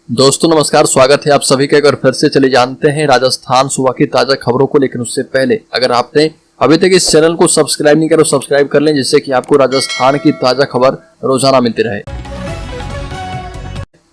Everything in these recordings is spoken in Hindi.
दोस्तों नमस्कार, स्वागत है आप सभी का। एक बार फिर से चले जानते हैं राजस्थान सुबह की ताजा खबरों को। लेकिन उससे पहले अगर आपने अभी तक इस चैनल को सब्सक्राइब नहीं करो, सब्सक्राइब कर लें, जिससे कि आपको राजस्थान की ताजा खबर रोजाना मिलती रहे।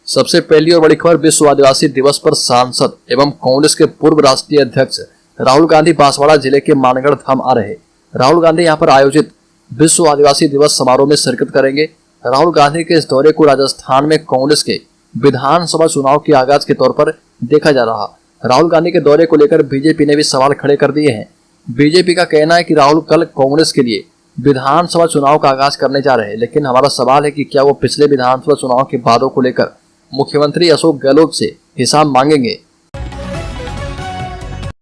सबसे पहली और बड़ी खबर, विश्व आदिवासी दिवस पर सांसद एवं कांग्रेस के पूर्व राष्ट्रीय अध्यक्ष राहुल गांधी बांसवाड़ा जिले के मानगढ़ धाम आ रहे। राहुल गांधी यहाँ पर आयोजित विश्व आदिवासी दिवस समारोह में शिरकत करेंगे। राहुल गांधी के इस दौरे को राजस्थान में कांग्रेस के विधानसभा चुनाव के आगाज के तौर पर देखा जा रहा। राहुल गांधी के दौरे को लेकर बीजेपी ने भी सवाल खड़े कर दिए हैं। बीजेपी का कहना है कि राहुल कल कांग्रेस के लिए विधानसभा चुनाव का आगाज करने जा रहे हैं, लेकिन हमारा सवाल है कि क्या वो पिछले विधानसभा चुनाव के वादों को लेकर मुख्यमंत्री अशोक गहलोत से हिसाब मांगेंगे।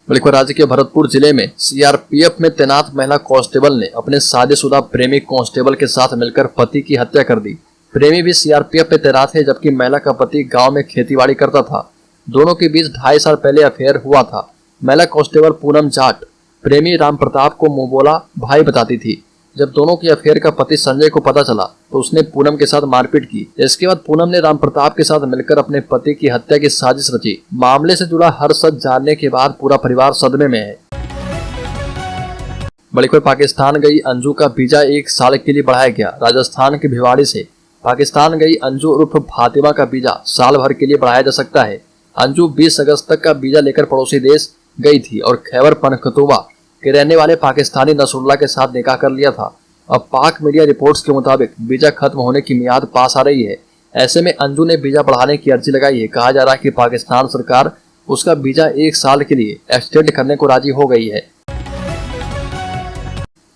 बल्कि राज्य के भरतपुर जिले में सीआरपीएफ में तैनात महिला कांस्टेबल ने अपने शादीशुदा प्रेमी कांस्टेबल के साथ मिलकर पति की हत्या कर दी। प्रेमी भी सीआरपीएफ में तैनात है, जबकि महिला का पति गांव में खेतीबाड़ी करता था। दोनों के बीच 2.5 साल पहले अफेयर हुआ था। महिला कांस्टेबल पूनम जाट प्रेमी राम प्रताप को मुंह बोला भाई बताती थी। जब दोनों की अफेयर का पति संजय को पता चला तो उसने पूनम के साथ मारपीट की। इसके बाद पूनम ने राम प्रताप के साथ मिलकर अपने पति की हत्या की साजिश रची। मामले से जुड़ा हर सच जानने के बाद पूरा परिवार सदमे में है। बड़ी खबर, पाकिस्तान गई अंजू का वीजा 1 साल के लिए बढ़ाया गया। राजस्थान के भिवाड़ी से पाकिस्तान गई अंजू उर्फ फातिमा का वीजा साल भर के लिए बढ़ाया जा सकता है। अंजू 20 अगस्त तक का वीजा लेकर पड़ोसी देश गई थी और खैबर पख्तूनख्वा के रहने वाले पाकिस्तानी नसरुल्लाह के साथ निकाह कर लिया था। अब पाक मीडिया रिपोर्ट्स के मुताबिक वीजा खत्म होने की मियाद पास आ रही है। ऐसे में अंजू ने वीजा बढ़ाने की अर्जी लगाई है। कहा जा रहा है कि पाकिस्तान सरकार उसका वीजा 1 साल के लिए एक्सटेंड करने को राजी हो गई है।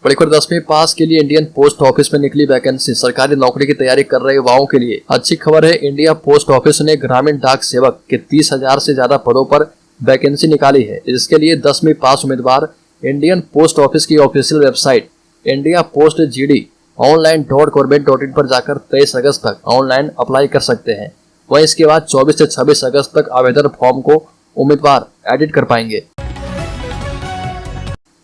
बड़ी खबर, 10वीं पास के लिए इंडियन पोस्ट ऑफिस में निकली वैकेंसी। सरकारी नौकरी की तैयारी कर रहे युवाओं के लिए अच्छी खबर है। इंडिया पोस्ट ऑफिस ने ग्रामीण डाक सेवक के 30,000 से ज्यादा पदों पर वैकेंसी निकाली है। इसके लिए 10वीं पास उम्मीदवार इंडियन पोस्ट ऑफिस की official website India post GD online.government.in पर जाकर 23 अगस्त तक ऑनलाइन अप्लाई कर सकते हैं। वहीं इसके बाद 24 से 26 अगस्त तक आवेदन फॉर्म को उम्मीदवार एडिट कर पाएंगे।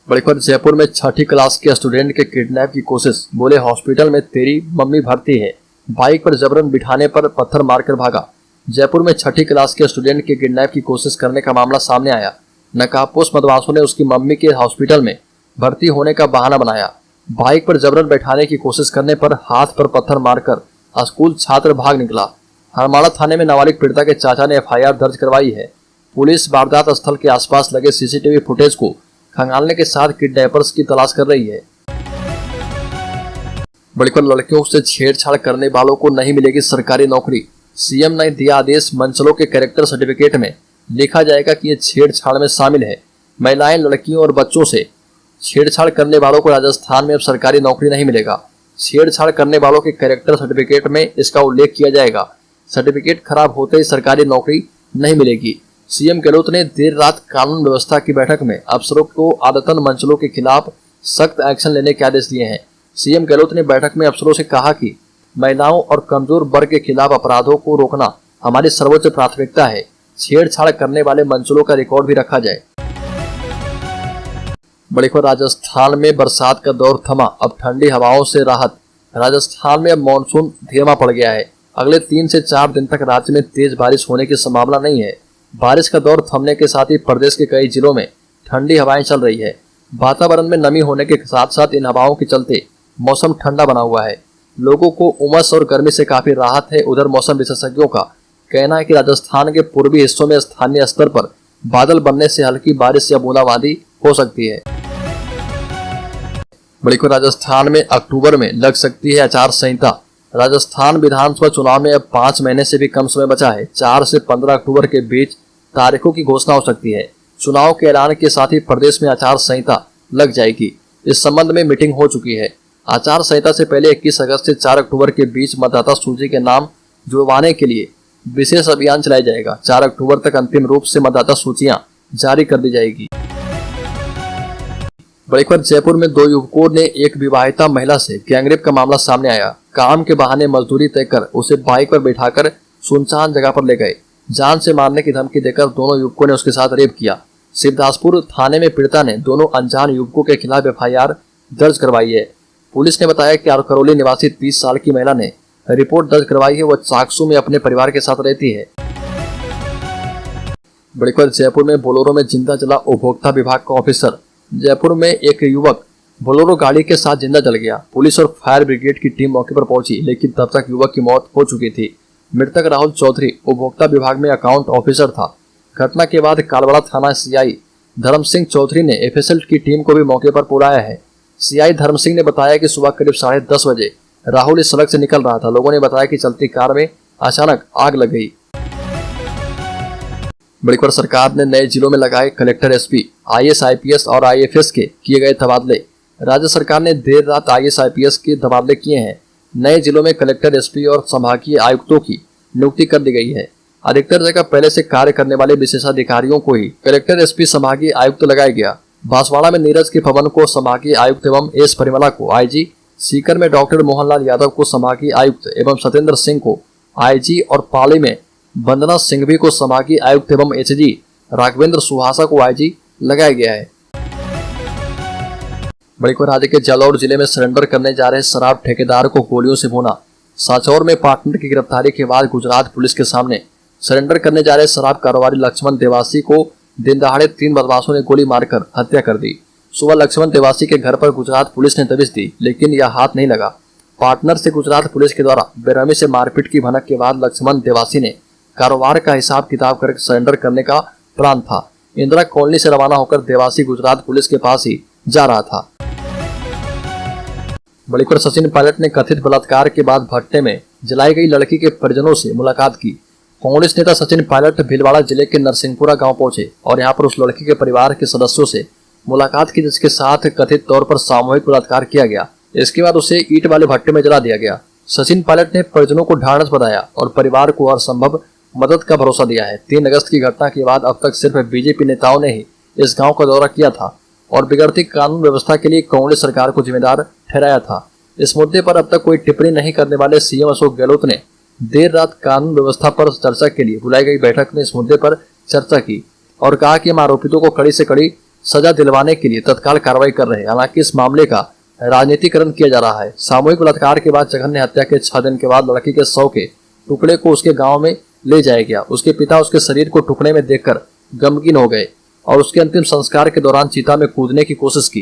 बड़ी खबर, जयपुर में 6ठी क्लास के स्टूडेंट के किडनैप की कोशिश। बोले हॉस्पिटल में तेरी मम्मी भर्ती है। बाइक पर जबरन बिठाने पर पत्थर मारकर भागा। जयपुर में 6ठी क्लास के स्टूडेंट के किडनैप की कोशिश करने का मामला सामने आया। नकाबपोश बदमाशों ने उसकी मम्मी के हॉस्पिटल में भर्ती होने का बहाना बनाया। बाइक पर जबरन बैठाने की कोशिश करने पर हाथ पर पत्थर मारकर स्कूल छात्र भाग निकला। हरमाड़ा थाने में नाबालिग पीड़िता के चाचा ने FIR दर्ज करवाई है। पुलिस वारदात स्थल के आसपास लगे CCTV फुटेज को खंगालने के साथ किडनैपर्स की तलाश कर रही है। बड़ी खबर, लड़कियों से छेड़छाड़ करने वालों को नहीं मिलेगी सरकारी नौकरी। CM ने दिया आदेश। मंचलों के कैरेक्टर सर्टिफिकेट में लिखा जाएगा कि ये छेड़छाड़ में शामिल है। महिलाएं, लड़कियों और बच्चों से छेड़छाड़ करने वालों को राजस्थान में अब सरकारी नौकरी नहीं मिलेगा। छेड़छाड़ करने वालों के कैरेक्टर सर्टिफिकेट में इसका उल्लेख किया जाएगा। सर्टिफिकेट खराब होते ही सरकारी नौकरी नहीं मिलेगी। CM गहलोत ने देर रात कानून व्यवस्था की बैठक में अफसरों को आदतन मंचलों के खिलाफ सख्त एक्शन लेने के आदेश दिए हैं। CM गहलोत ने बैठक में अफसरों से कहा कि महिलाओं और कमजोर वर्ग के खिलाफ अपराधों को रोकना हमारी सर्वोच्च प्राथमिकता है। छेड़छाड़ करने वाले मंचलों का रिकॉर्ड भी रखा जाए। बड़ी खबर, राजस्थान में बरसात का दौर थमा, अब ठंडी हवाओं से राहत। राजस्थान में अब मानसून धीमा पड़ गया है। अगले 3 से 4 दिन तक राज्य में तेज बारिश होने की संभावना नहीं है। बारिश का दौर थमने के साथ ही प्रदेश के कई जिलों में ठंडी हवाएं चल रही है। वातावरण में नमी होने के साथ साथ इन हवाओं के चलते मौसम ठंडा बना हुआ है। लोगों को उमस और गर्मी से काफी राहत है। उधर मौसम विशेषज्ञों का कहना है कि राजस्थान के पूर्वी हिस्सों में स्थानीय स्तर पर बादल बनने से हल्की बारिश या बूंदाबांदी हो सकती है। बड़ी खबर, राजस्थान में अक्टूबर में लग सकती है आचार संहिता। राजस्थान विधानसभा चुनाव में अब 5 महीने से भी कम समय बचा है। 4 से 15 अक्टूबर के बीच तारीखों की घोषणा हो सकती है। चुनाव के ऐलान के साथ ही प्रदेश में आचार संहिता लग जाएगी। इस संबंध में मीटिंग हो चुकी है। आचार संहिता से पहले 21 अगस्त से 4 अक्टूबर के बीच मतदाता सूची के नाम जुड़वाने के लिए विशेष अभियान चलाया जाएगा। 4 अक्टूबर तक अंतिम रूप से मतदाता सूचियां जारी कर दी जाएगी। बड़ी खबर, जयपुर में 2 युवकों ने एक विवाहिता महिला से गैंगरेप का मामला सामने आया। काम के बहाने मजदूरी तय कर उसे बाइक पर बैठाकर सुनसान जगह पर ले गए। जान से मारने की धमकी देकर दोनों युवकों ने उसके साथ रेप किया। शिवदासपुर थाने में पीड़िता ने दोनों अनजान युवकों के खिलाफ FIR दर्ज करवाई है। पुलिस ने बताया कि करौली निवासी 30 साल की महिला ने रिपोर्ट दर्ज करवाई है। वह चाकसू में अपने परिवार के साथ रहती है। बड़ी खबर जयपुर में बोलेरो में जिंदा जला उपभोक्ता विभाग का ऑफिसर। जयपुर में एक युवक बोलेरो गाड़ी के साथ जिंदा जल गया। पुलिस और फायर ब्रिगेड की टीम मौके पर पहुंची, लेकिन तब तक युवक की मौत हो चुकी थी। मृतक राहुल चौधरी उपभोक्ता विभाग में अकाउंट ऑफिसर था। घटना के बाद कालवाड़ा थाना सीआई धर्म सिंह चौधरी ने एफएसएल की टीम को भी मौके पर बुलाया है। सीआई धर्म सिंह ने बताया कि सुबह करीब 10:30 बजे राहुल इस सड़क से निकल रहा था। लोगों ने बताया कि चलती कार में अचानक आग लग गई। बड़ी खबर सरकार ने नए जिलों में लगाए कलेक्टर, एसपी, आईएएस, आईपीएस और आईएफएस के किए गए तबादले। राज्य सरकार ने देर रात आईएएस, आईपीएस के तबादले किए हैं। नए जिलों में कलेक्टर, एसपी और संभागीय आयुक्तों की नियुक्ति कर दी गई है। अधिकतर जगह पहले से कार्य करने वाले विशेषाधिकारियों को ही कलेक्टर, एसपी, संभागीय आयुक्त लगाया गया। बांसवाड़ा में नीरज के पवन को संभागीय आयुक्त एवं एस परिमला को आईजी, सीकर में डॉक्टर मोहनलाल यादव को संभागीय आयुक्त एवं सत्येंद्र सिंह को आईजी और पाली में वंदना सिंघवी को संभागीय आयुक्त एवं एचजी, राघवेंद्र सुहासा को आईजी लगाया गया है। बड़ी खबर राज्य के जालौर जिले में सरेंडर करने जा रहे शराब ठेकेदार को गोलियों से भूना। सांचौर में पार्टनर की गिरफ्तारी के बाद गुजरात पुलिस के सामने सरेंडर करने जा रहे शराब कारोबारी लक्ष्मण देवासी को दिन दहाड़े 3 बदमाशों ने गोली मारकर हत्या कर दी। सुबह लक्ष्मण देवासी के घर पर गुजरात पुलिस ने दबिश दी, लेकिन यह हाथ नहीं लगा। पार्टनर से गुजरात पुलिस के द्वारा बेरहमी से मारपीट की भनक के बाद लक्ष्मण देवासी ने कारोबार का हिसाब किताब कर सरेंडर करने का प्लान था। इंदिरा कॉलोनी से रवाना होकर देवासी गुजरात पुलिस के पास ही जा रहा था। बड़ी खबर सचिन पायलट ने कथित बलात्कार के बाद भट्टे में जलाई गई लड़की के परिजनों से मुलाकात की। कांग्रेस नेता सचिन पायलट भीलवाड़ा जिले के नरसिंहपुरा गांव पहुंचे और यहां पर उस लड़की के परिवार के सदस्यों से मुलाकात की, जिसके साथ कथित तौर पर सामूहिक बलात्कार किया गया। इसके बाद उसे ईंट वाले भट्टे में जला दिया गया। सचिन पायलट ने परिजनों को ढांढस बंधाया और परिवार को हर संभव मदद का भरोसा दिया है। 3 अगस्त की घटना के बाद अब तक सिर्फ बीजेपी नेताओं ने ही इस गांव का दौरा किया था और बिगड़ती कानून व्यवस्था के लिए कांग्रेस सरकार को जिम्मेदार ठहराया था। इस मुद्दे पर अब तक कोई टिप्पणी नहीं करने वाले सीएम अशोक गहलोत ने देर रात कानून व्यवस्था पर चर्चा के लिए बुलाई गई बैठक में इस मुद्दे पर चर्चा की और कहा कि हम आरोपितों को कड़ी से कड़ी सजा दिलवाने के लिए तत्काल कार्रवाई कर रहे हैं। हालांकि इस मामले का राजनीतिकरण किया जा रहा है। सामूहिक बलात्कार के बाद जघन्य हत्या के 6 दिन के बाद लड़की के शव के टुकड़े को उसके गाँव में ले जाया गया। उसके पिता उसके शरीर को टुकड़े में देखकर गमगीन हो गए और उसके अंतिम संस्कार के दौरान चिता में कूदने की कोशिश की।